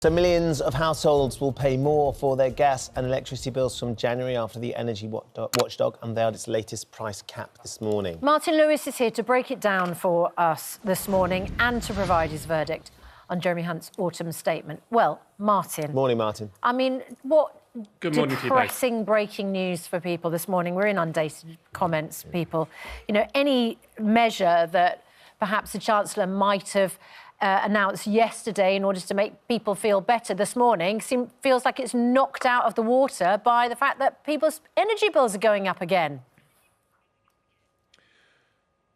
So millions of households will pay more for their gas and electricity bills from January after the energy watchdog unveiled its latest price cap this morning. Martin Lewis is here to break it down for us this morning and to provide his verdict on Jeremy Hunt's autumn statement. Well, Martin. Morning, Martin. I mean, what Good morning to you, depressing breaking news for people this morning. We're inundated with comments, people. You know, any measure that perhaps the Chancellor might have announced yesterday in order to make people feel better this morning feels like it's knocked out of the water by the fact that people's energy bills are going up again.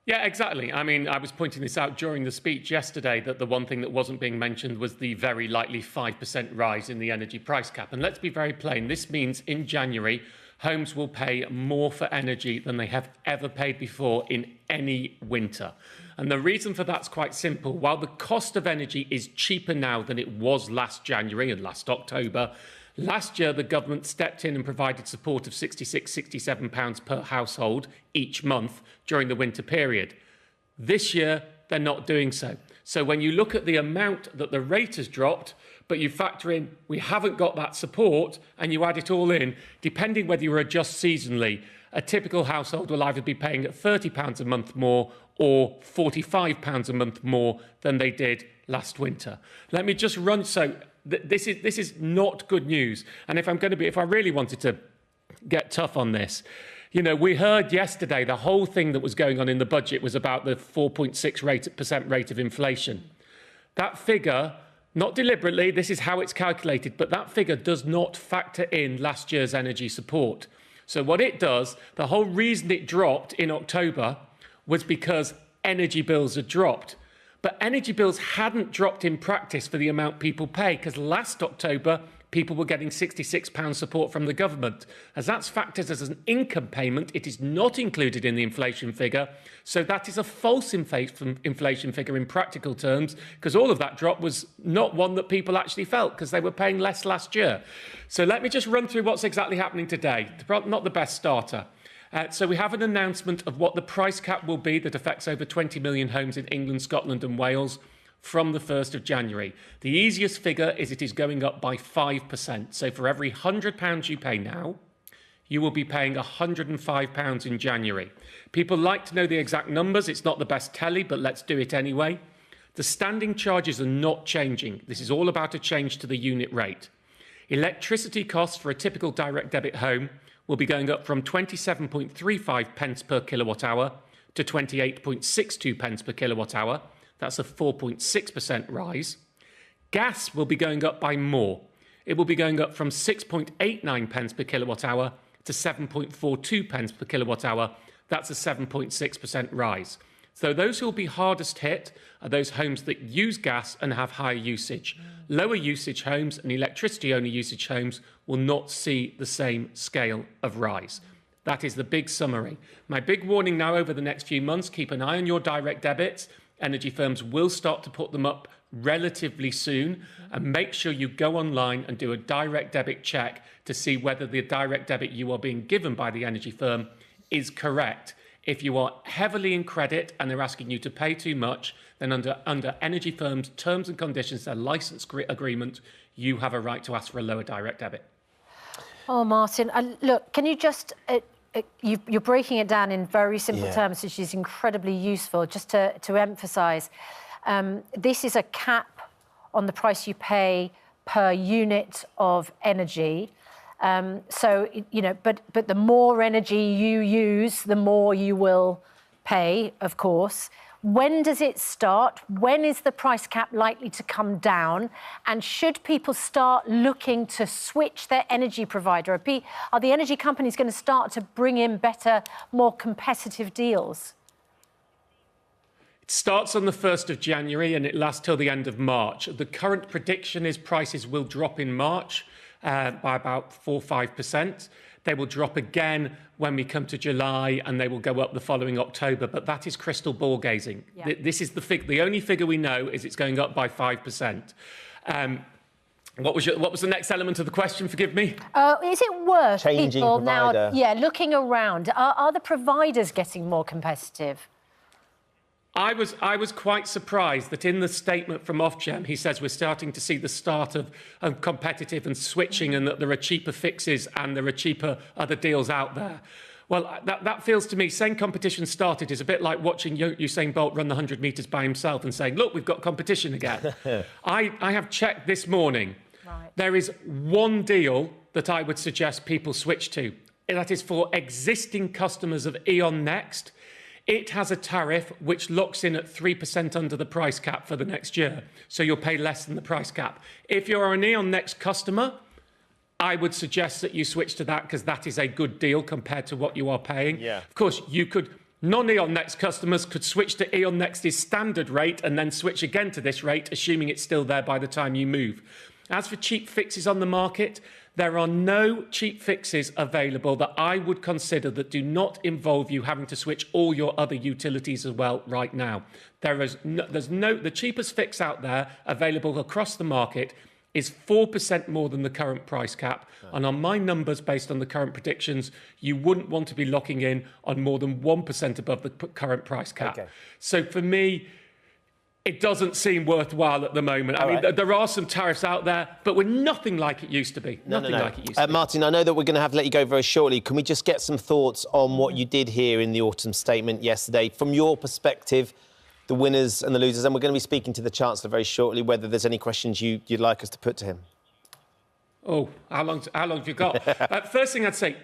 Yeah, exactly. I mean, I was pointing this out during the speech yesterday that the one thing that wasn't being mentioned was the very likely 5% rise in the energy price cap. And let's be very plain. This means in January, homes will pay more for energy than they have ever paid before in any winter. And the reason for that's quite simple. While the cost of energy is cheaper now than it was last January and last October, last year the government stepped in and provided support of £66–67 per household each month during the winter period. This year, they're not doing so. So when you look at the amount that the rate has dropped, but you factor in we haven't got that support and you add it all in, depending whether you adjust seasonally, a typical household will either be paying £30 a month more or £45 a month more than they did last winter. Let me just run. So this is not good news. And if I really wanted to get tough on this, you know, we heard yesterday the whole thing that was going on in the budget was about the 4.6% rate of inflation. That figure, not deliberately, this is how it's calculated, but that figure does not factor in last year's energy support. So what it does, the whole reason it dropped in October was because energy bills had dropped. But energy bills hadn't dropped in practice for the amount people pay, because last October, people were getting £66 support from the government. As that's factored as an income payment, it is not included in the inflation figure. So that is a false inflation figure in practical terms, because all of that drop was not one that people actually felt, because they were paying less last year. So let me just run through what's exactly happening today. Not the best starter. So we have an announcement of what the price cap will be that affects over 20 million homes in England, Scotland and Wales from the 1st of January. The easiest figure is it is going up by 5%. So for every £100 you pay now, you will be paying £105 in January. People like to know the exact numbers. It's not the best telly, but let's do it anyway. The standing charges are not changing. This is all about a change to the unit rate. Electricity costs for a typical direct debit home will be going up from 27.35 pence per kilowatt hour to 28.62 pence per kilowatt hour. That's a 4.6% rise. Gas will be going up by more. It will be going up from 6.89 pence per kilowatt hour to 7.42 pence per kilowatt hour. That's a 7.6% rise. So those who will be hardest hit are those homes that use gas and have higher usage. Lower usage homes and electricity-only usage homes will not see the same scale of rise. That is the big summary. My big warning now over the next few months, keep an eye on your direct debits. Energy firms will start to put them up relatively soon, and make sure you go online and do a direct debit check to see whether the direct debit you are being given by the energy firm is correct. If you are heavily in credit and they're asking you to pay too much, then under energy firms' terms and conditions, their licence agreement, you have a right to ask for a lower direct debit. Oh, Martin, look, can you just... you're breaking it down in very simple terms, which is incredibly useful. Just to emphasise, this is a cap on the price you pay per unit of energy. So, you know, but the more energy you use, the more you will pay, of course. When does it start? When is the price cap likely to come down? And should people start looking to switch their energy provider? Are the energy companies going to start to bring in better, more competitive deals? It starts on the 1st of January and it lasts till the end of March. The current prediction is prices will drop in March by about 4 or 5%. They will drop again when we come to July, and they will go up the following October. But that is crystal ball gazing. Yeah. This is the only figure we know is it's going up by 5%. What was the next element of the question? Forgive me. Is it worth changing people provider? Now? Yeah, looking around. Are the providers getting more competitive? I was quite surprised that in the statement from Ofgem, he says we're starting to see the start of competitive and switching, and that there are cheaper fixes and there are cheaper other deals out there. Well, that feels to me, saying competition started is a bit like watching Usain Bolt run the 100 metres by himself and saying, look, we've got competition again. I have checked this morning. Right. There is one deal that I would suggest people switch to. That is for existing customers of E.ON Next. It has a tariff which locks in at 3% under the price cap for the next year, so you'll pay less than the price cap. If you're an E.ON Next customer, I would suggest that you switch to that, because that is a good deal compared to what you are paying. Yeah. Of course, non-E.ON Next customers could switch to E.ON Next's standard rate and then switch again to this rate, assuming it's still there by the time you move. As for cheap fixes on the market, there are no cheap fixes available that I would consider that do not involve you having to switch all your other utilities as well right now. The cheapest fix out there available across the market is 4% more than the current price cap. Right. And on my numbers, based on the current predictions, you wouldn't want to be locking in on more than 1% above the current price cap. Okay. So for me, it doesn't seem worthwhile at the moment. I mean, there are some tariffs out there, but we're nothing like it used to be. Nothing like it used to be. Martin, I know that we're going to have to let you go very shortly. Can we just get some thoughts on what you did hear in the autumn statement yesterday? From your perspective, the winners and the losers, and we're going to be speaking to the Chancellor very shortly, whether there's any questions you'd like us to put to him. Oh, how long have you got? First thing I'd say,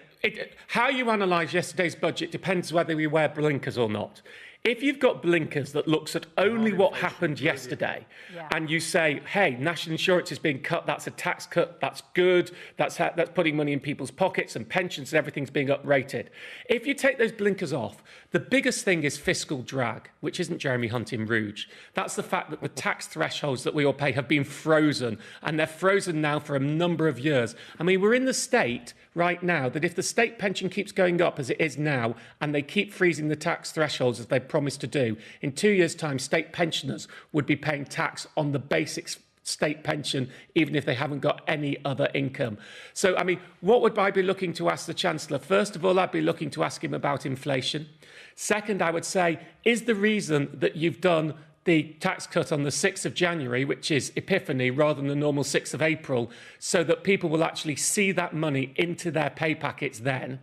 how you analyse yesterday's budget depends whether we wear blinkers or not. If you've got blinkers that looks at only what happened yesterday, and you say, hey, national insurance is being cut, that's a tax cut, that's good, that's putting money in people's pockets, and pensions and everything's being uprated. If you take those blinkers off, the biggest thing is fiscal drag, which isn't Jeremy Hunt in Rouge. That's the fact that the tax thresholds that we all pay have been frozen, and they're frozen now for a number of years. I mean, we're in the state right now that if the state pension keeps going up as it is now, and they keep freezing the tax thresholds as they promised to do, in 2 years' time, state pensioners would be paying tax on the basic state pension, even if they haven't got any other income. So, I mean, what would I be looking to ask the Chancellor? First of all, I'd be looking to ask him about inflation. Second, I would say, is the reason that you've done the tax cut on the 6th of January, which is Epiphany, rather than the normal 6th of April, so that people will actually see that money into their pay packets then,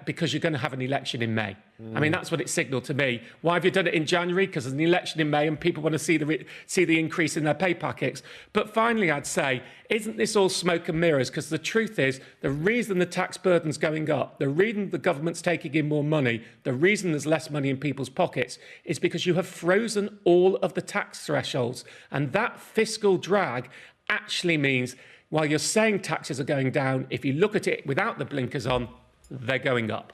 because you're going to have an election in May? I mean, that's what it signalled to me. Why have you done it in January? Because there's an election in May and people want to see the increase in their pay packets. But finally, I'd say, isn't this all smoke and mirrors? Because the truth is, the reason the tax burden's going up, the reason the government's taking in more money, the reason there's less money in people's pockets is because you have frozen all of the tax thresholds. And that fiscal drag actually means, while you're saying taxes are going down, if you look at it without the blinkers on, they're going up.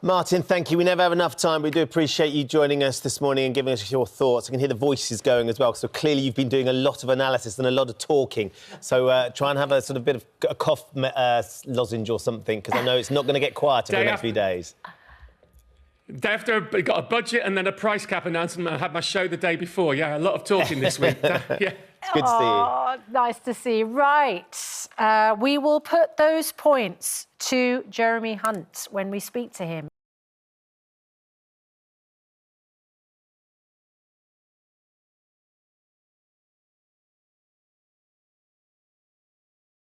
Martin, thank you. We never have enough time. We do appreciate you joining us this morning and giving us your thoughts. I can hear the voices going as well. So clearly you've been doing a lot of analysis and a lot of talking. So try and have a sort of bit of a cough lozenge or something, because I know it's not going to get quieter for the next few days. Day after we got a budget and then a price cap announcement. I had my show the day before. Yeah, a lot of talking this week. Yeah. It's good to see you. Nice to see you. Right. We will put those points to Jeremy Hunt when we speak to him.